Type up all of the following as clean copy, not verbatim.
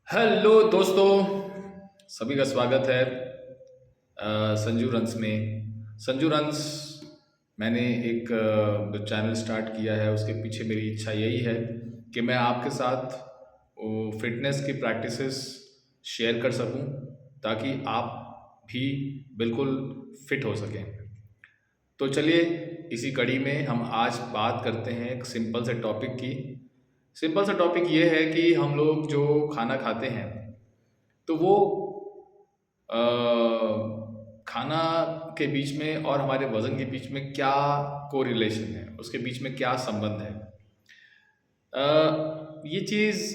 Hello दोस्तों, सभी का स्वागत है संजू रंस में। संजू रंस मैंने एक जो चैनल स्टार्ट किया है उसके पीछे मेरी इच्छा यही है कि मैं आपके साथ फिटनेस की प्रैक्टिसेस शेयर कर सकूं ताकि आप भी बिल्कुल फिट हो सकें। तो चलिए, इसी कड़ी में हम आज बात करते हैं एक सिंपल से टॉपिक की। सिंपल सा टॉपिक ये है कि हम लोग जो खाना खाते हैं तो वो अ, खाना के बीच में और हमारे वज़न के बीच में क्या कोरिलेशन है, उसके बीच में क्या संबंध है। ये चीज़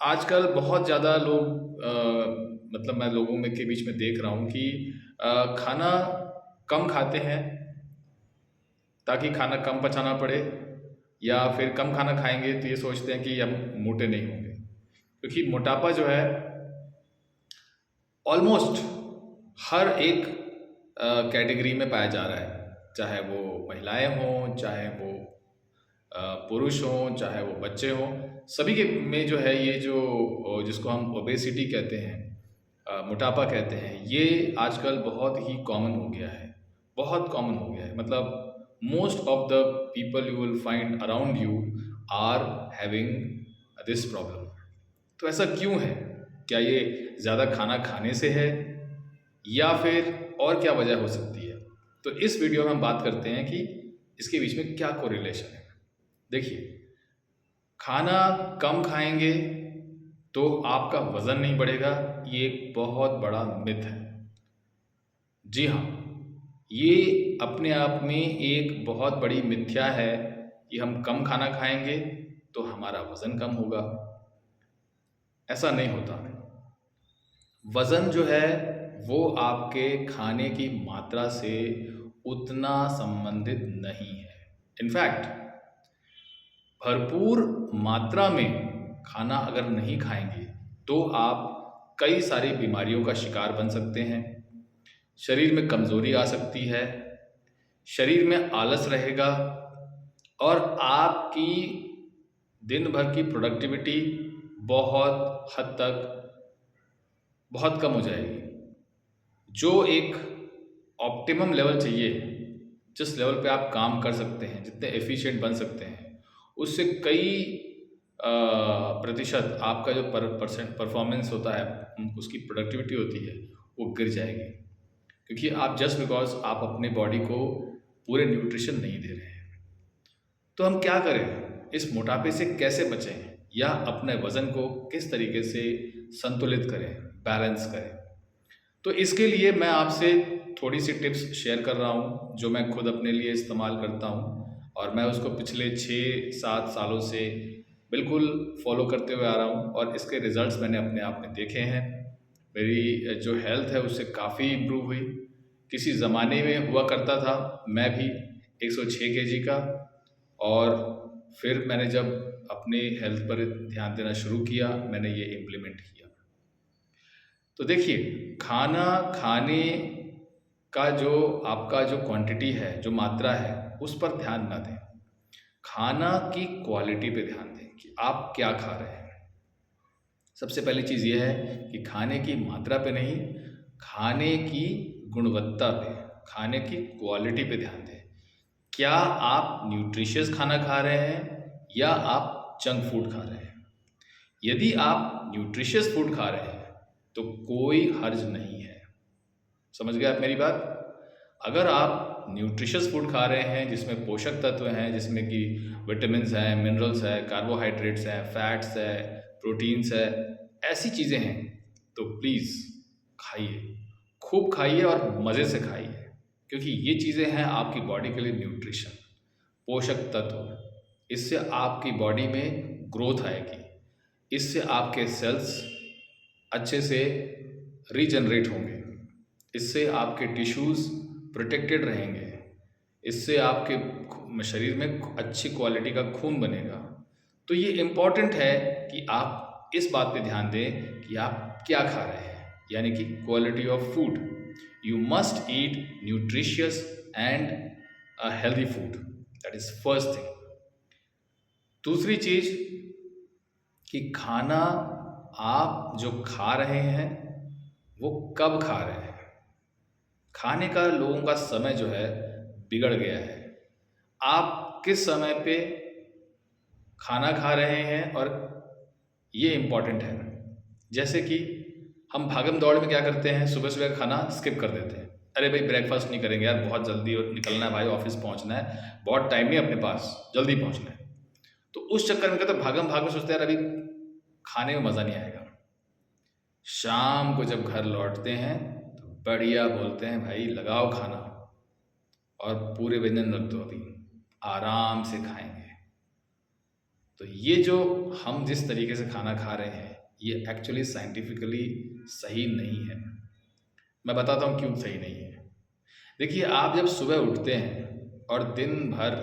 आजकल बहुत ज़्यादा लोग मतलब मैं लोगों में के बीच में देख रहा हूँ कि खाना कम खाते हैं ताकि खाना कम पचाना पड़े, या फिर कम खाना खाएंगे तो ये सोचते हैं कि हम मोटे नहीं होंगे, क्योंकि मोटापा जो है ऑलमोस्ट हर एक कैटेगरी में पाया जा रहा है, चाहे वो महिलाएं हों, चाहे वो पुरुष हों, चाहे वो बच्चे हों। सभी के में जो है ये जो जिसको हम ओबेसिटी कहते हैं, मोटापा कहते हैं, ये आजकल बहुत ही कॉमन हो गया है। बहुत कॉमन हो गया है, मतलब most of the people you will find around you are having this problem. तो ऐसा क्यों है? क्या ये ज़्यादा खाना खाने से है, या फिर और क्या वजह हो सकती है? तो इस वीडियो में हम बात करते हैं कि इसके बीच में क्या कोरिलेशन है। देखिए, खाना कम खाएंगे तो आपका वज़न नहीं बढ़ेगा, ये एक बहुत बड़ा मिथ है। जी हाँ, ये अपने आप में एक बहुत बड़ी मिथ्या है कि हम कम खाना खाएंगे तो हमारा वज़न कम होगा। ऐसा नहीं होता। वज़न जो है वो आपके खाने की मात्रा से उतना संबंधित नहीं है। इनफैक्ट भरपूर मात्रा में खाना अगर नहीं खाएंगे तो आप कई सारी बीमारियों का शिकार बन सकते हैं। शरीर में कमज़ोरी आ सकती है, शरीर में आलस रहेगा, और आपकी दिन भर की प्रोडक्टिविटी बहुत हद तक बहुत कम हो जाएगी। जो एक ऑप्टिमम लेवल चाहिए, जिस लेवल पे आप काम कर सकते हैं, जितने एफिशिएंट बन सकते हैं, उससे कई प्रतिशत आपका जो परफॉर्मेंस होता है, उसकी प्रोडक्टिविटी होती है, वो गिर जाएगी, क्योंकि आप जस्ट बिकॉज आप अपने बॉडी को पूरे न्यूट्रिशन नहीं दे रहे हैं। तो हम क्या करें? इस मोटापे से कैसे बचें, या अपने वज़न को किस तरीके से संतुलित करें, बैलेंस करें? तो इसके लिए मैं आपसे थोड़ी सी टिप्स शेयर कर रहा हूँ जो मैं खुद अपने लिए इस्तेमाल करता हूँ, और मैं उसको पिछले 6-7 सालों से बिल्कुल फॉलो करते हुए आ रहा हूँ, और इसके रिजल्ट्स मैंने अपने आप में देखे हैं। मेरी जो हेल्थ है उससे काफ़ी इम्प्रूव हुई। किसी ज़माने में हुआ करता था मैं भी 106 केजी का, और फिर मैंने जब अपने हेल्थ पर ध्यान देना शुरू किया, मैंने ये इम्प्लीमेंट किया। तो देखिए, खाना खाने का जो आपका जो क्वांटिटी है, जो मात्रा है, उस पर ध्यान ना दें। खाना की क्वालिटी पे ध्यान दें कि आप क्या खा रहे हैं। सबसे पहली चीज़ ये है कि खाने की मात्रा पे नहीं, खाने की गुणवत्ता पे, खाने की क्वालिटी पे ध्यान दें। क्या आप न्यूट्रिशियस खाना खा रहे हैं, या आप जंक फूड खा रहे हैं? यदि आप न्यूट्रिशियस फूड खा रहे हैं तो कोई हर्ज नहीं है। समझ गए आप मेरी बात? अगर आप न्यूट्रिशियस फूड खा रहे हैं जिसमें पोषक तत्व हैं, जिसमें कि विटामिन्स हैं, मिनरल्स हैं, कार्बोहाइड्रेट्स हैं, फैट्स है, प्रोटीन्स है, ऐसी चीज़ें हैं, तो प्लीज़ खाइए, खूब खाइए और मज़े से खाइए, क्योंकि ये चीज़ें हैं आपकी बॉडी के लिए न्यूट्रिशन, पोषक तत्व। इससे आपकी बॉडी में ग्रोथ आएगी, इससे आपके सेल्स अच्छे से रीजनरेट होंगे, इससे आपके टिश्यूज़ प्रोटेक्टेड रहेंगे, इससे आपके शरीर में अच्छी क्वालिटी का खून बनेगा। तो ये इम्पॉर्टेंट है कि आप इस बात पे ध्यान दें कि आप क्या खा रहे हैं, यानी कि quality of food. You must eat nutritious and a healthy food, that is first thing. दूसरी चीज़ कि खाना आप जो खा रहे हैं वो कब खा रहे हैं। खाने का लोगों का समय जो है बिगड़ गया है। आप किस समय पे खाना खा रहे हैं और ये इम्पॉर्टेंट है। जैसे कि हम भागम दौड़ में क्या करते हैं, सुबह सुबह का खाना स्किप कर देते हैं। अरे भाई ब्रेकफास्ट नहीं करेंगे यार, बहुत जल्दी निकलना है भाई, ऑफिस पहुंचना है, बहुत टाइम नहीं अपने पास, जल्दी पहुंचना है। तो उस चक्कर में क्या, तो भागम भाग में सोचते हैं यार अभी खाने में मज़ा नहीं आएगा। शाम को जब घर लौटते हैं तो बढ़िया बोलते हैं भाई लगाओ खाना और पूरे व्यंजन रख दो, अभी आराम से खाएंगे। तो ये जो हम जिस तरीके से खाना खा रहे हैं ये एक्चुअली साइंटिफिकली सही नहीं है। मैं बताता हूँ क्यों सही नहीं है। देखिए, आप जब सुबह उठते हैं और दिन भर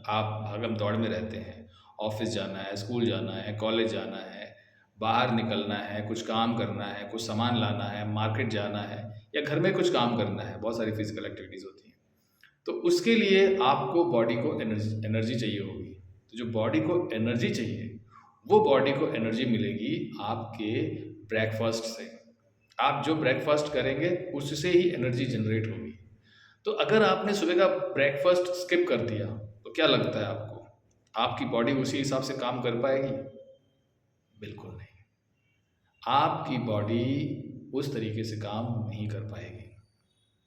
आप भागम दौड़ में रहते हैं, ऑफिस जाना है, स्कूल जाना है, कॉलेज जाना है, बाहर निकलना है, कुछ काम करना है, कुछ सामान लाना है, मार्केट जाना है, या घर में कुछ काम करना है, बहुत सारी फिजिकल एक्टिविटीज़ होती हैं। तो उसके लिए आपको बॉडी को एनर्जी चाहिए होगी। तो जो बॉडी को एनर्जी चाहिए वो बॉडी को एनर्जी मिलेगी आपके ब्रेकफास्ट से। आप जो ब्रेकफास्ट करेंगे उससे ही एनर्जी जनरेट होगी। तो अगर आपने सुबह का ब्रेकफास्ट स्किप कर दिया तो क्या लगता है आपको, आपकी बॉडी उसी हिसाब से काम कर पाएगी? बिल्कुल नहीं। आपकी बॉडी उस तरीके से काम नहीं कर पाएगी।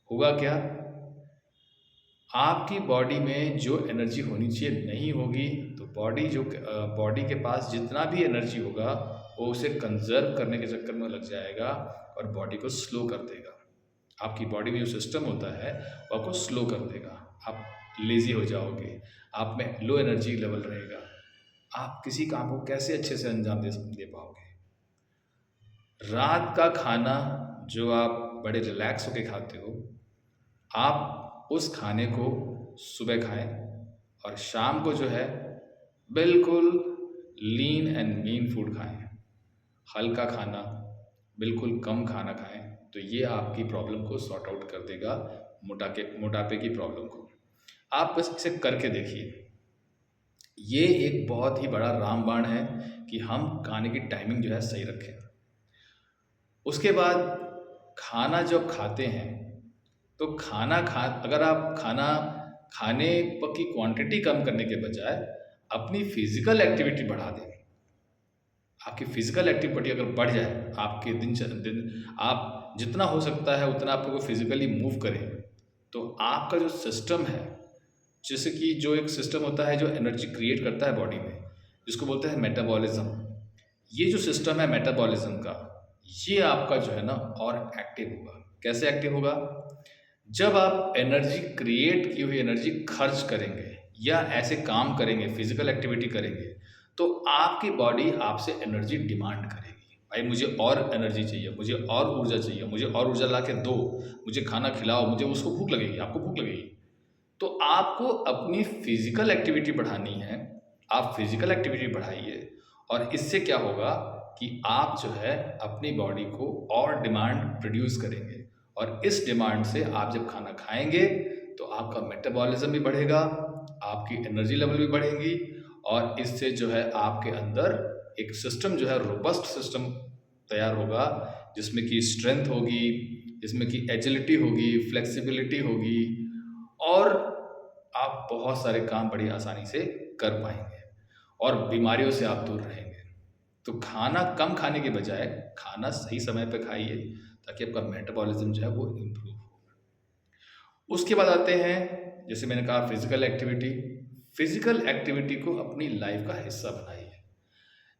होगा क्या, आपकी बॉडी में जो एनर्जी होनी चाहिए नहीं होगी। तो बॉडी के पास जितना भी एनर्जी होगा वो उसे कंजर्व करने के चक्कर में लग जाएगा और बॉडी को स्लो कर देगा। आपकी बॉडी में जो सिस्टम होता है वो आपको स्लो कर देगा। आप लेज़ी हो जाओगे, आप में लो एनर्जी लेवल रहेगा, आप किसी काम को कैसे अच्छे से अंजाम दे पाओगे। रात का खाना जो आप बड़े रिलैक्स होके खाते हो, आप उस खाने को सुबह खाएं और शाम को जो है बिल्कुल लीन एंड मीन फूड खाएं। हल्का खाना, बिल्कुल कम खाना खाएं। तो ये आपकी प्रॉब्लम को सॉर्ट आउट कर देगा, मोटापे की प्रॉब्लम को। आप बस इसे करके देखिए। ये एक बहुत ही बड़ा रामबाण है कि हम खाने की टाइमिंग जो है सही रखें। उसके बाद खाना जब खाते हैं तो अगर आप खाना खाने की क्वांटिटी कम करने के बजाय अपनी फिजिकल एक्टिविटी बढ़ा दें। आपकी फिजिकल एक्टिविटी अगर बढ़ जाए, आपके दिन आप जितना हो सकता है उतना आप लोग फिजिकली मूव करें, तो आपका जो सिस्टम है, जैसे कि जो एक सिस्टम होता है जो एनर्जी क्रिएट करता है बॉडी में, जिसको बोलते हैं मेटाबॉलिज्म, ये जो सिस्टम है मेटाबॉलिज्म का, ये आपका जो है ना और एक्टिव होगा। कैसे एक्टिव होगा? जब आप एनर्जी क्रिएट की हुई एनर्जी खर्च करेंगे या ऐसे काम करेंगे, फिजिकल एक्टिविटी करेंगे, तो आपकी बॉडी आपसे एनर्जी डिमांड करेगी। भाई मुझे और एनर्जी चाहिए, मुझे और ऊर्जा चाहिए, मुझे और ऊर्जा ला के दो, मुझे खाना खिलाओ, मुझे उसको भूख लगेगी, आपको भूख लगेगी। तो आपको अपनी फिजिकल एक्टिविटी बढ़ानी है, आप फिजिकल एक्टिविटी बढ़ाइए और इससे क्या होगा कि आप जो है अपनी बॉडी को और डिमांड प्रोड्यूस करेंगे और इस डिमांड से आप जब खाना खाएंगे तो आपका मेटाबॉलिज्म भी बढ़ेगा, आपकी एनर्जी लेवल भी बढ़ेगी और इससे जो है आपके अंदर एक सिस्टम जो है रोबस्ट सिस्टम तैयार होगा, जिसमें कि स्ट्रेंथ होगी, जिसमें कि एजिलिटी होगी, फ्लेक्सिबिलिटी होगी और आप बहुत सारे काम बड़ी आसानी से कर पाएंगे और बीमारियों से आप दूर रहेंगे। तो खाना कम खाने के बजाय खाना सही समय पे खाइए ताकि आपका मेटाबॉलिज्म जो है वो इम्प्रूव हो। उसके बाद आते हैं, जैसे मैंने कहा, फिजिकल एक्टिविटी को अपनी लाइफ का हिस्सा बनाइए।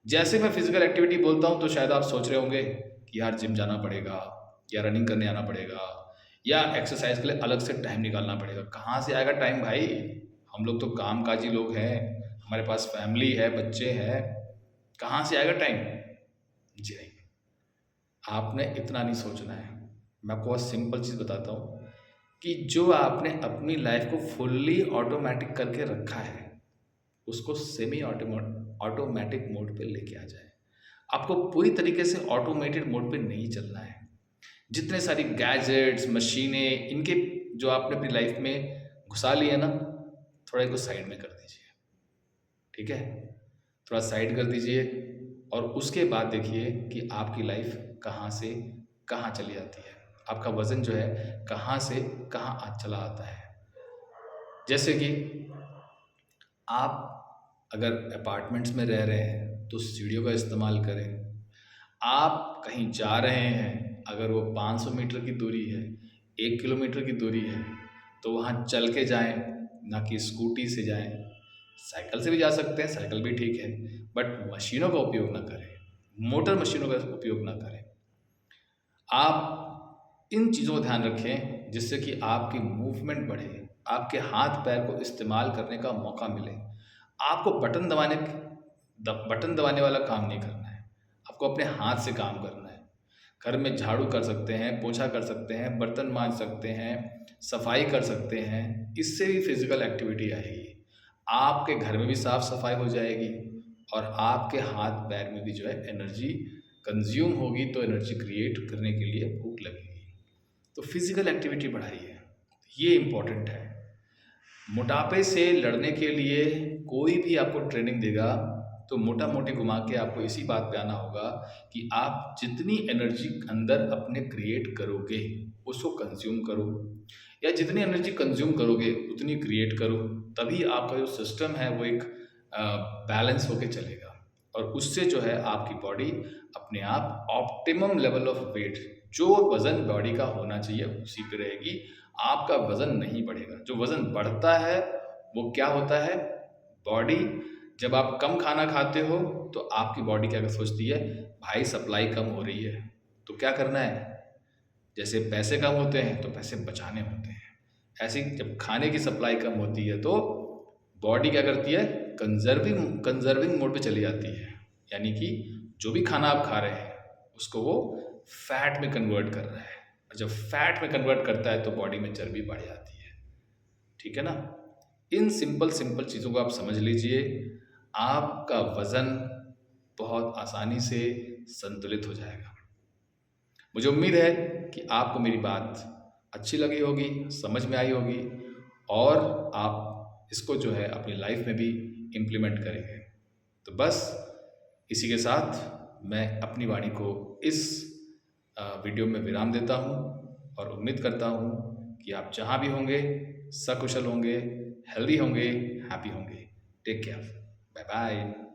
जैसे मैं फिजिकल एक्टिविटी बोलता हूँ तो शायद आप सोच रहे होंगे कि यार जिम जाना पड़ेगा या रनिंग करने आना पड़ेगा या एक्सरसाइज के लिए अलग से टाइम निकालना पड़ेगा। कहाँ से आएगा टाइम भाई? हम लोग तो कामकाजी लोग हैं, हमारे पास फैमिली है, बच्चे हैं, कहाँ से आएगा टाइम? जी नहीं, आपने इतना नहीं सोचना है। मैं आपको बहुत सिंपल चीज़ बताता हूँ कि जो आपने अपनी लाइफ को फुल्ली ऑटोमेटिक करके रखा है उसको सेमी ऑटोमेटिक मोड पे लेके आ जाए। आपको पूरी तरीके से ऑटोमेटेड मोड पे नहीं चलना है। जितने सारी गैजेट्स, मशीनें, इनके जो आपने अपनी लाइफ में घुसा लिए ना, थोड़ा इनको साइड में कर दीजिए। ठीक है, थोड़ा साइड कर दीजिए और उसके बाद देखिए कि आपकी लाइफ कहाँ से कहाँ चली जाती है, आपका वज़न जो है कहाँ से कहाँ चला आता है। जैसे कि आप अगर अपार्टमेंट्स में रह रहे हैं तो सीढ़ियों का इस्तेमाल करें। आप कहीं जा रहे हैं, अगर वो 500 मीटर की दूरी है, 1 किलोमीटर की दूरी है, तो वहाँ चल के जाएँ, ना कि स्कूटी से जाएँ। साइकिल से भी जा सकते हैं, साइकिल भी ठीक है, बट मशीनों का उपयोग ना करें, मोटर मशीनों का उपयोग ना करें। आप इन चीज़ों का ध्यान रखें जिससे कि आपकी मूवमेंट बढ़े, आपके हाथ पैर को इस्तेमाल करने का मौका मिले। आपको बटन दबाने वाला काम नहीं करना है, आपको अपने हाथ से काम करना है। घर में झाड़ू कर सकते हैं, पोछा कर सकते हैं, बर्तन मांज सकते हैं, सफाई कर सकते हैं, इससे भी फिजिकल एक्टिविटी आएगी। आपके घर में भी साफ सफाई हो जाएगी और आपके हाथ पैर में भी जो है एनर्जी कंज्यूम होगी, तो एनर्जी क्रिएट करने के लिए भूख लगेगी। तो फिजिकल एक्टिविटी बढ़ाइए, ये इम्पोर्टेंट है। मोटापे से लड़ने के लिए कोई भी आपको ट्रेनिंग देगा तो मोटा मोटी घुमा के आपको इसी बात पे आना होगा कि आप जितनी एनर्जी अंदर अपने क्रिएट करोगे उसको कंज्यूम करो, या जितनी एनर्जी कंज्यूम करोगे उतनी क्रिएट करो, तभी आपका जो सिस्टम है वो एक बैलेंस होके चलेगा और उससे जो है आपकी बॉडी अपने आप ऑप्टिमम लेवल ऑफ वेट, जो वज़न बॉडी का होना चाहिए उसी पे रहेगी। आपका वज़न नहीं बढ़ेगा। जो वज़न बढ़ता है वो क्या होता है, बॉडी जब आप कम खाना खाते हो तो आपकी बॉडी क्या सोचती है, भाई सप्लाई कम हो रही है तो क्या करना है, जैसे पैसे कम होते हैं तो पैसे बचाने होते हैं, ऐसे ही जब खाने की सप्लाई कम होती है तो बॉडी क्या करती है, कंजर्विंग कंजर्विंग मोड पे चली जाती है। यानी कि जो भी खाना आप खा रहे हैं उसको वो फैट में कन्वर्ट कर रहा है, और जब फैट में कन्वर्ट करता है तो बॉडी में चर्बी बढ़ जाती है। ठीक है ना। इन सिंपल सिंपल चीज़ों को आप समझ लीजिए, आपका वज़न बहुत आसानी से संतुलित हो जाएगा। मुझे उम्मीद है कि आपको मेरी बात अच्छी लगी होगी, समझ में आई होगी और आप इसको जो है अपनी लाइफ में भी इम्प्लीमेंट करेंगे। तो बस इसी के साथ मैं अपनी वाणी को इस वीडियो में विराम देता हूँ और उम्मीद करता हूँ कि आप जहाँ भी होंगे सकुशल होंगे, हेल्दी होंगे, हैप्पी होंगे। Take care, bye bye.